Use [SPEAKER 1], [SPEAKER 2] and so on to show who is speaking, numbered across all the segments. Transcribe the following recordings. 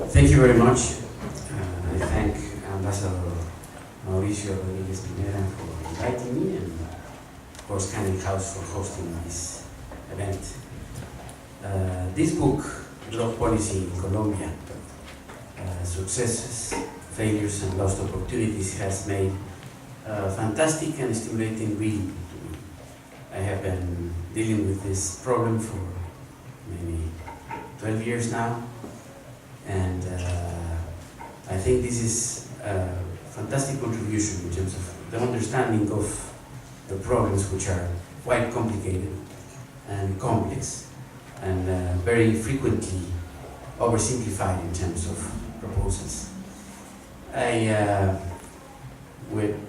[SPEAKER 1] Thank you very much. I thank Ambassador Mauricio Rodriguez Pineda for inviting me, and of course Canning House for hosting this event. This book, Drug Policy in Colombia, Successes, Failures and Lost Opportunities, has made a fantastic and stimulating reading to me. I have been dealing with this problem for maybe 12 years now, and I think this is a fantastic contribution in terms of the understanding of the problems, which are quite complicated and complex and very frequently oversimplified in terms of proposals. I would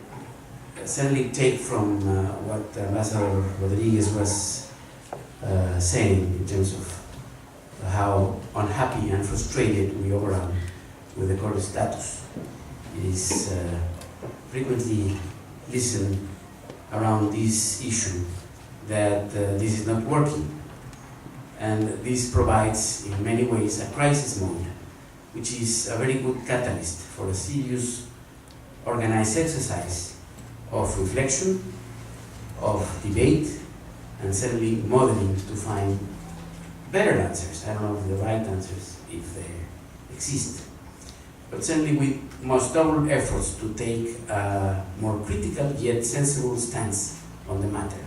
[SPEAKER 1] certainly take from what Ambassador Rodriguez was saying in terms of how unhappy and frustrated we all are with the current status. It is frequently listened around this issue that this is not working, and this provides in many ways a crisis mode, which is a very good catalyst for a serious organized exercise of reflection, of debate, and certainly modeling to find better answers. I don't know if the right answers, if they exist. But certainly we must double efforts to take a more critical yet sensible stance on the matter.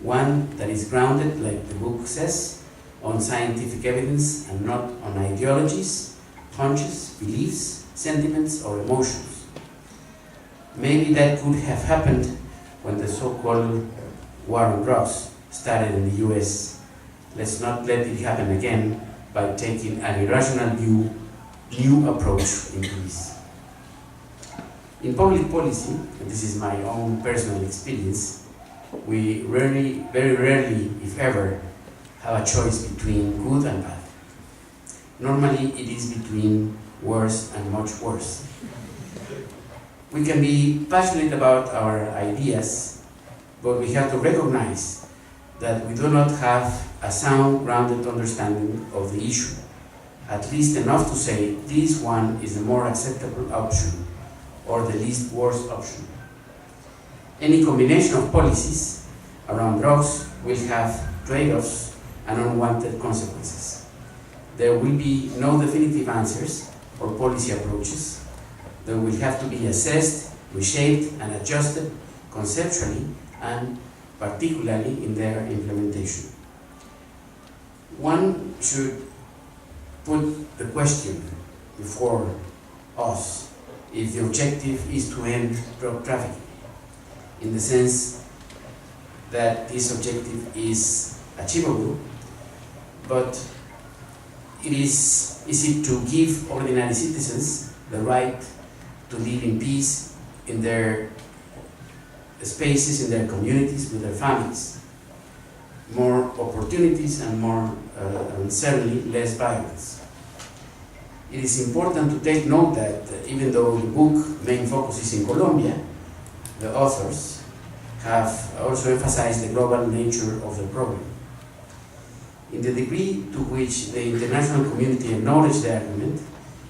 [SPEAKER 1] One that is grounded, like the book says, on scientific evidence and not on ideologies, hunches, beliefs, sentiments, or emotions. Maybe that could have happened when the so-called war on drugs started in the US. Let's not let it happen again by taking an irrational new approach into this. In public policy, and this is my own personal experience, we very rarely, if ever, have a choice between good and bad. Normally, it is between worse and much worse. We can be passionate about our ideas, but we have to recognize that we do not have a sound, grounded understanding of the issue, at least enough to say this one is the more acceptable option or the least worst option. Any combination of policies around drugs will have trade-offs and unwanted consequences. There will be no definitive answers or policy approaches. They will have to be assessed, reshaped, and adjusted conceptually and particularly in their implementation. One should put the question before us if the objective is to end drug trafficking, in the sense that this objective is achievable, but is it to give ordinary citizens the right to live in peace in their spaces, in their communities, with their families, more opportunities and more and certainly less violence. It is important to take note that even though the book main focus is in Colombia, the authors have also emphasized the global nature of the problem. In the degree to which the international community acknowledges the argument,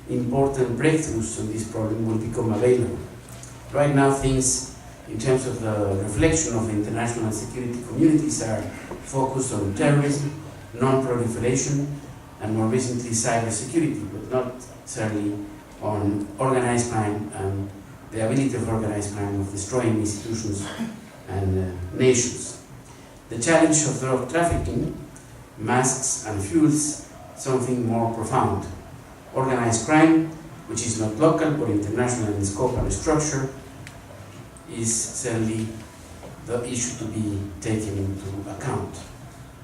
[SPEAKER 1] important breakthroughs on this problem will become available. Right now, things in terms of the reflection of the international and security communities are focused on terrorism, non-proliferation, and more recently cybersecurity, but not necessarily on organized crime and the ability of organized crime of destroying institutions and nations. The challenge of drug trafficking masks and fuels something more profound. Organized crime, which is not local but international in scope and structure, is certainly the issue to be taken into account.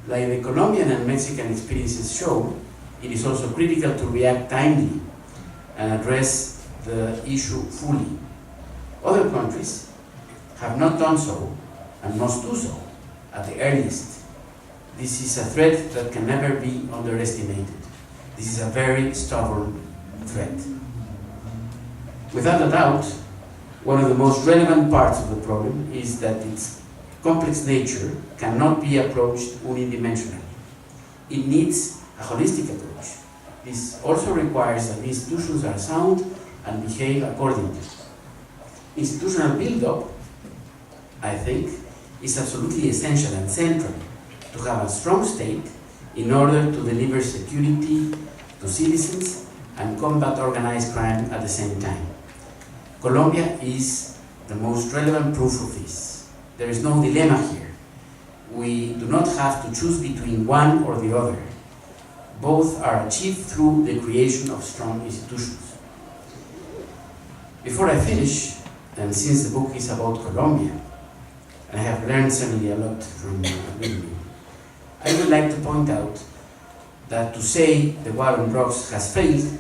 [SPEAKER 1] Like the Colombian and Mexican experiences show, it is also critical to react timely and address the issue fully. Other countries have not done so and must do so at the earliest. This is a threat that can never be underestimated. This is a very stubborn threat. Without a doubt, one of the most relevant parts of the problem is that its complex nature cannot be approached unidimensionally. It needs a holistic approach. This also requires that the institutions are sound and behave accordingly. Institutional build-up, I think, is absolutely essential and central to have a strong state in order to deliver security to citizens and combat organized crime at the same time. Colombia is the most relevant proof of this. There is no dilemma here. We do not have to choose between one or the other. Both are achieved through the creation of strong institutions. Before I finish, and since the book is about Colombia, and I have learned certainly a lot from reading it, I would like to point out that to say the war on drugs has failed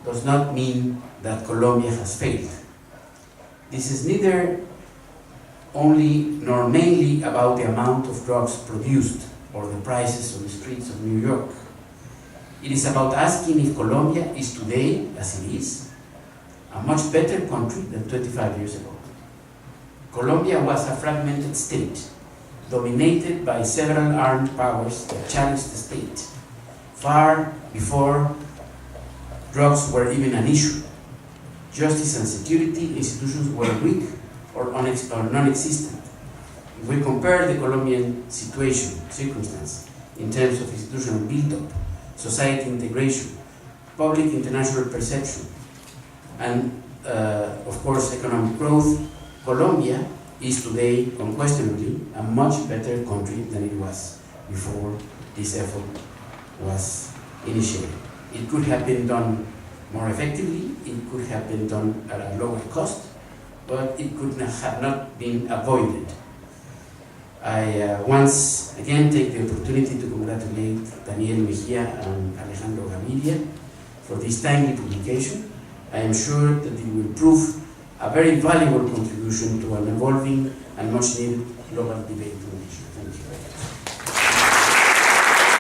[SPEAKER 1] does not mean that Colombia has failed. This is neither only nor mainly about the amount of drugs produced or the prices on the streets of New York. It is about asking if Colombia is today, as it is, a much better country than 25 years ago. Colombia was a fragmented state, dominated by several armed powers that challenged the state, far before drugs were even an issue. Justice and security institutions were weak or non-existent. If we compare the Colombian circumstance in terms of institutional build-up, society integration, public international perception, and of course economic growth, Colombia is today unquestionably a much better country than it was before this effort was initiated. It could have been done more effectively, it could have been done at a lower cost, but it could have not been avoided. I once again take the opportunity to congratulate Daniel Mejia and Alejandro Gaviria for this timely publication. I am sure that it will prove a very valuable contribution to an evolving and much needed global debate on the issue. Thank you very much.